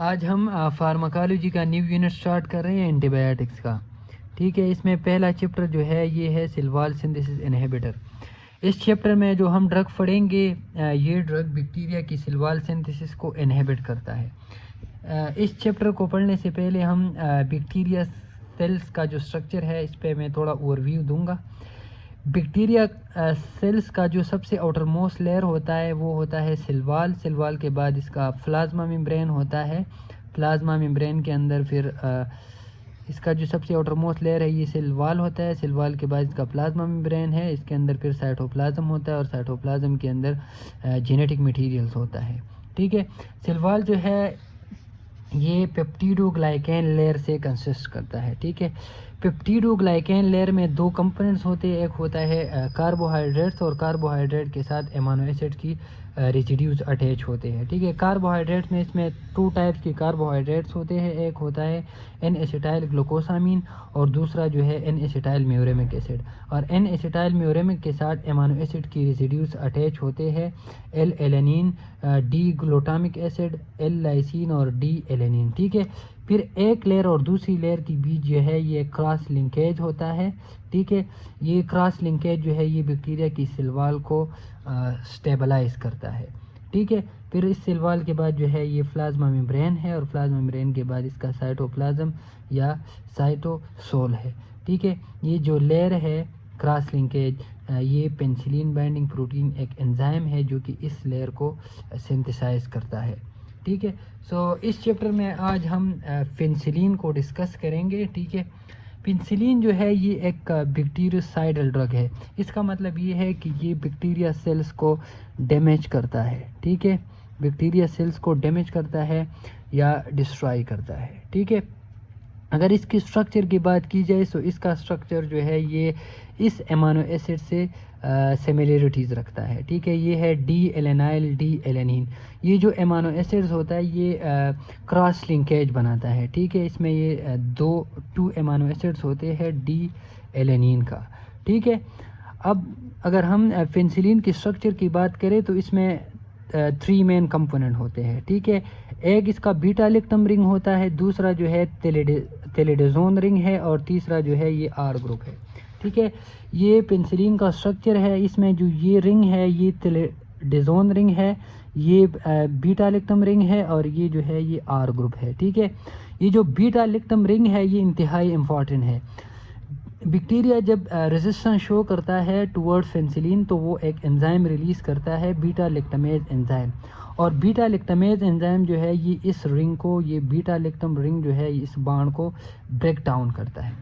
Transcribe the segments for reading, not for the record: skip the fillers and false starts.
आज हम फार्माकोलॉजी का न्यू यूनिट स्टार्ट कर रहे हैं एंटीबायोटिक्स का। ठीक है, इसमें पहला चैप्टर जो है ये है सिल्वाल सिंथेसिस इनहिबिटर। इस चैप्टर में जो हम ड्रग पढ़ेंगे ये ड्रग बैक्टीरिया की सिल्वाल सिंथेसिस को इनहिबिट करता है। इस चैप्टर को पढ़ने से पहले हम बैक्टीरिया सेल्स का जो स्ट्रक्चर है इस पर मैं थोड़ा ओवरव्यू दूंगा। बैक्टीरिया सेल्स का जो सबसे आउटर मोस्ट लेयर होता है वो होता है सिल्वाल के बाद इसका प्लाज्मा मेम्ब्रेन होता है। प्लाज्मा मेम्ब्रेन के अंदर फिर इसका जो सबसे आउटर मोस्ट लेयर है ये सिल्वाल होता है। सिल्वाल के बाद इसका प्लाज्मा मेम्ब्रेन है, इसके अंदर फिर साइटोप्लाज्म होता है और साइटोप्लाज्म के अंदर जेनेटिक मटेरियल्स होता है। ठीक है, सिल्वाल जो है ये पेप्टिडोग्लाइकेन लेयर से कंसिस्ट करता है। ठीक है, पेप्टिडोग्लाइकेन लेयर में दो कंपोनेंट्स होते हैं, एक होता है कार्बोहाइड्रेट्स और कार्बोहाइड्रेट के साथ एमाइनो एसिड की रेसिड्यूज अटैच होते हैं। ठीक है, कार्बोहाइड्रेट्स में इसमें टू टाइप्स के कार्बोहाइड्रेट्स होते हैं, एक होता है एन एसिटाइल ग्लूकोसामीन और दूसरा जो है एन एसिटाइल म्यूरेमिक एसिड। और एन एसिटाइल म्यूरेमिक के साथ एमाइनो एसिड की रेसिड्यूज अटैच होते हैं, L alanine, D glutamic acid, L lysine और डी एलेनिन। ठीक है, फिर एक लेयर और दूसरी लेयर के बीच जो है ये क्रॉस लिंकेज होता है। ठीक है, ये क्रॉस लिंकेज जो है ये बैक्टीरिया की सिल्वाल को स्टेबलाइज करता है। ठीक है, फिर इस सिल्वाल के बाद जो है ये प्लाज्मा मेम्ब्रेन है और प्लाज्मा मेम्ब्रेन के बाद इसका साइटोप्लाज्म या साइटोसोल है। ठीक है, ये जो लेयर है क्रॉस लिंकेज ये पेनिसिलिन बाइंडिंग प्रोटीन एक एंजाइम है जो कि इस लेयर को सिंथेसाइज करता है। ठीक है, सो इस चैप्टर में आज हम पेनिसिलिन को डिस्कस करेंगे। ठीक है, पेनिसिलिन जो है ये एक बैक्टीरियोसाइडल ड्रग है। इसका मतलब ये है कि ये बैक्टीरिया सेल्स को डैमेज करता है। ठीक है, बैक्टीरिया सेल्स को डैमेज करता है या डिस्ट्रॉय करता है। ठीक है, अगर इसकी स्ट्रक्चर की बात की जाए तो इसका स्ट्रक्चर जो है ये इस एमाइनो एसिड से सिमिलरिटीज़ रखता है। ठीक है, ये है डी एलेनाइल डी एलेनिन। ये जो एमाइनो एसिड्स होता है ये क्रॉस लिंकेज बनाता है। ठीक है, इसमें ये टू एमाइनो एसिड्स होते हैं डी एलेनिन का। ठीक है, अब अगर हम पेनिसिलिन की स्ट्रक्चर की बात करें तो इसमें थ्री मेन कंपोनेंट होते हैं। ठीक है, एक इसका बीटा लैक्टम रिंग होता है, दूसरा जो है तेलिडोजोन रिंग है और तीसरा जो है ये आर ग्रुप है। ठीक है, ये पेनिसिलिन का स्ट्रक्चर है, इसमें जो ये रिंग है ये तेलिडोजोन रिंग है, ये बीटा लैक्टम रिंग है और ये जो है ये आर ग्रुप है। ठीक है, ये जो बीटा लैक्टम रिंग है ये इंतहाई इम्पॉर्टेंट है। बैक्टीरिया जब रेजिस्टेंस शो करता है टुवर्ड्स पेनिसिलिन तो वो एक एंजाइम रिलीज़ करता है बीटा लैक्टमेज एंजाइम, और बीटा लैक्टमेज एंजाइम जो है ये इस रिंग को, ये बीटा लैक्टम रिंग जो है इस बांड को ब्रेक डाउन करता है।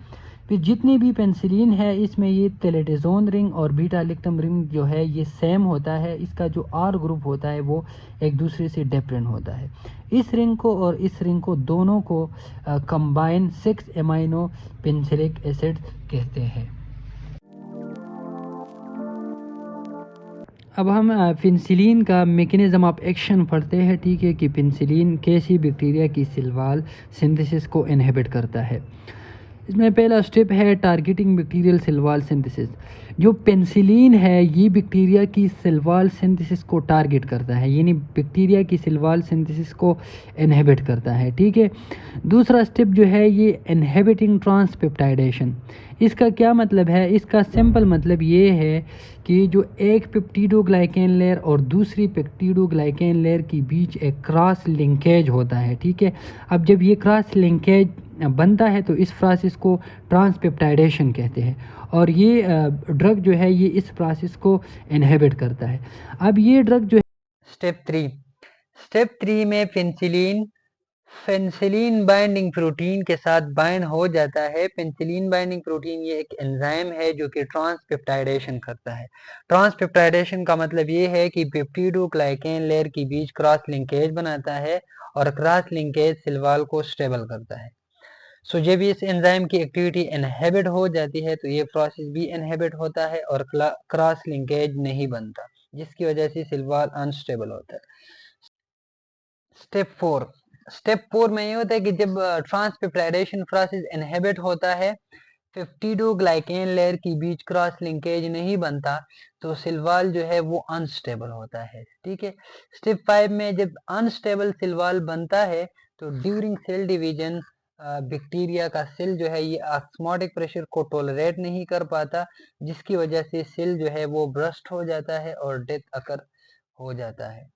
फिर जितनी भी पेनिसिलिन है इसमें ये तेलिडोजोन रिंग और बीटा लैक्टम रिंग जो है ये सेम होता है, इसका जो आर ग्रुप होता है वो एक दूसरे से डिफरेंट होता है। इस रिंग को और इस रिंग को दोनों को कंबाइन 6 एमाइनो पेनिसिलिक एसिड कहते हैं। अब हम पेनिसिलिन का मैकेनिज्म ऑफ एक्शन पढ़ते हैं। ठीक है, कि पेनिसिलिन कैसी बैक्टीरिया की सिल्वाल सिंथेसिस को इनहिबिट करता है। इसमें पहला स्टेप है टारगेटिंग बैक्टीरियल सिल्वाल सिंथेसिस। जो पेनिसिलिन है ये बैक्टीरिया की सिल्वाल सिंथेसिस को टारगेट करता है, यानी बैक्टीरिया की सिल्वाल सिंथेसिस को इनहिबिट करता है। ठीक है, दूसरा स्टेप जो है ये इनहिबिटिंग ट्रांसपेप्टाइडेशन। इसका क्या मतलब है? इसका सिंपल मतलब ये है कि जो एक पेप्टिडोग्लाइकेन लेयर और दूसरी पेप्टिडोग्लाइकेन लेयर के बीच एक क्रॉस लिंकेज होता है। ठीक है, अब जब ये क्रॉस लिंकेज बनता है तो इस प्रोसेस को ट्रांसपेप्टाइडेशन कहते हैं और ये ड्रग जो है ये इस प्रोसेस को इनहिबिट करता है। अब ये ड्रग जो है स्टेप थ्री में पेनिसिलिन बाइंडिंग प्रोटीन के साथ बाइंड हो जाता है। पेनिसिलिन बाइंडिंग प्रोटीन ये एक एंजाइम है जो कि ट्रांसपेप्टाइडेशन करता है। ट्रांसपेप्टाइडेशन का मतलब ये है कि पेप्टिडोग्लाइकेन लेयर के बीच क्रॉस लिंकेज बनाता है और क्रॉस लिंकेज सिल्वाल को स्टेबल करता है। सो जब इस एंजाइम की एक्टिविटी इनहिबिट हो जाती है तो ये प्रोसेस भी इनहिबिट होता है और क्रॉस लिंकेज नहीं बनता, जिसकी वजह से सिल्वाल अनस्टेबल होता है। स्टेप फोर में ये होता है कि जब ट्रांसपेप्टाइडेशन प्रोसेस इनहिबिट होता है 52 ग्लाइकेन लेयर की बीच क्रॉस लिंकेज नहीं बनता तो सेल वॉल जो है वो अनस्टेबल होता है। ठीक है, स्टेप 5 में जब अनस्टेबल सेल वॉल बनता है तो ड्यूरिंग सेल डिवीजन बैक्टीरिया का सेल जो है ये ऑस्मोटिक प्रेशर को टॉलरेट नहीं कर पाता, जिसकी वजह से सेल जो है वो ब्रस्ट हो जाता है और डेथ अकर हो जाता है।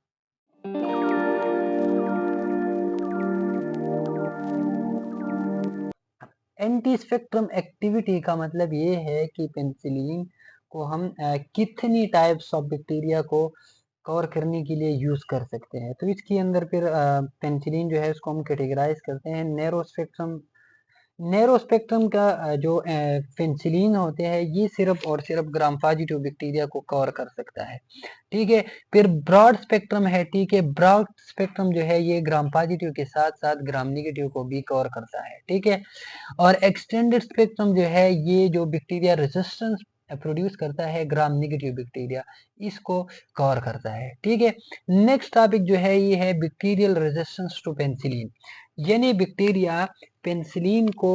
एंटी स्पेक्ट्रम एक्टिविटी का मतलब ये है कि पेनिसिलिन को हम कितनी टाइप्स ऑफ बैक्टीरिया को कवर करने के लिए यूज कर सकते हैं। तो इसके अंदर फिर पेनिसिलिन जो है उसको हम कैटेगराइज करते हैं नैरो स्पेक्ट्रम का जो पेनिसिलिन होते हैं ये सिर्फ और सिर्फ ग्राम पॉजिटिव बैक्टीरिया को कवर कर सकता है। ठीक है, फिर ब्रॉड स्पेक्ट्रम है। ठीक है, ब्रॉड स्पेक्ट्रम जो है ये ग्राम पॉजिटिव के साथ साथ ग्राम नेगेटिव को भी कवर करता है। ठीक है, और एक्सटेंडेड स्पेक्ट्रम जो है ये जो बैक्टीरिया रेजिस्टेंस प्रोड्यूस करता है ग्राम नेगेटिव बैक्टीरिया, इसको कवर करता है। ठीक है, नेक्स्ट टॉपिक जो है ये है बैक्टीरियल रेजिस्टेंस टू पेनिसिलिन, यानी बैक्टीरिया पेनिसिलिन को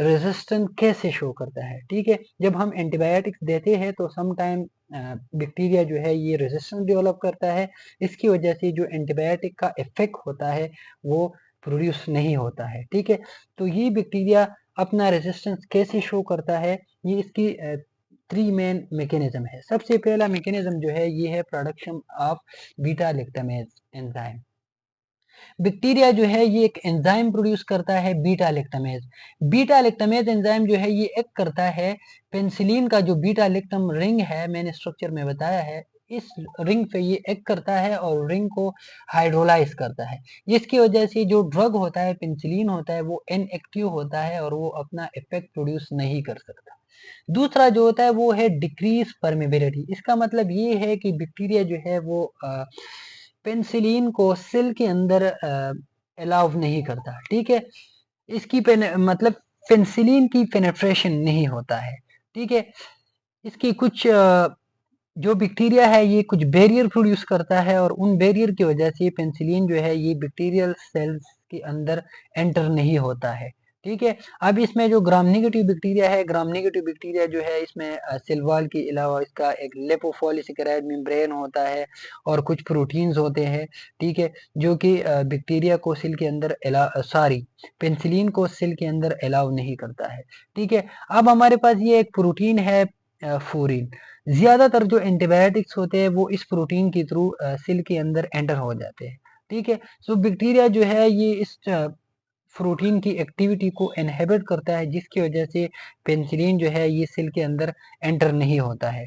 रेजिस्टेंस कैसे शो करता है। ठीक है, जब हम एंटीबायोटिक्स देते हैं तो सम टाइम बैक्टीरिया जो है ये रेजिस्टेंस डेवलप करता है, इसकी वजह से जो एंटीबायोटिक का इफेक्ट होता है वो प्रोड्यूस नहीं होता है। ठीक है, तो ये बैक्टीरिया अपना रेजिस्टेंस कैसे शो करता है, ये इसकी 3 मेन मैकेनिज्म है। सबसे पहला मैकेनिज्म जो है ये है production of beta lactamase enzyme. Bacteria जो है ये एक एंजाइम प्रोड्यूस करता है beta lactamase. Beta lactamase enzyme जो है ये एक करता है पेनिसिलिन का जो बीटा लैक्टम रिंग है, मैंने स्ट्रक्चर में बताया है, इस रिंग पे ये एक करता है और रिंग को हाइड्रोलाइज करता है, जिसकी वजह से जो ड्रग होता है पेनिसिलिन होता है वो इनएक्टिव होता है और वो अपना इफेक्ट प्रोड्यूस नहीं कर सकता। दूसरा जो होता है वो है डिक्रीज परमेबिलिटी। इसका मतलब ये है कि बैक्टीरिया जो है वो पेनिसिलिन को सेल के अंदर अलाउ नहीं करता। ठीक है, इसकी मतलब पेनिसिलिन की पेनिट्रेशन नहीं होता है। ठीक है, इसकी कुछ जो बैक्टीरिया है ये कुछ बैरियर प्रोड्यूस करता है और उन बैरियर की वजह से पेनिसिलिन जो है ये बैक्टीरियल सेल्स के अंदर एंटर नहीं होता है। ठीक है, अब इसमें जो ग्राम नेगेटिव बैक्टीरिया है, ग्राम नेगेटिव बैक्टीरिया जो है इसमें सेल वॉल के अलावा इसका एक लेपोपॉलीसेकेराइड मेम्ब्रेन होता है और कुछ प्रोटीन्स होते हैं। ठीक है, जो कि बैक्टीरिया को सेल के अंदर पेनिसिलिन को सेल के अंदर अलाउ नहीं करता है। ठीक है, अब हमारे पास ये एक प्रोटीन है फूरिन। ज्यादातर जो एंटीबायोटिक्स होते हैं वो इस प्रोटीन के थ्रू सेल के अंदर एंटर हो जाते हैं। ठीक है, सो बैक्टीरिया जो है ये इस प्रोटीन की एक्टिविटी को इनहिबिट करता है, जिसकी वजह से पेनिसिलिन जो है ये सेल के अंदर एंटर नहीं होता है।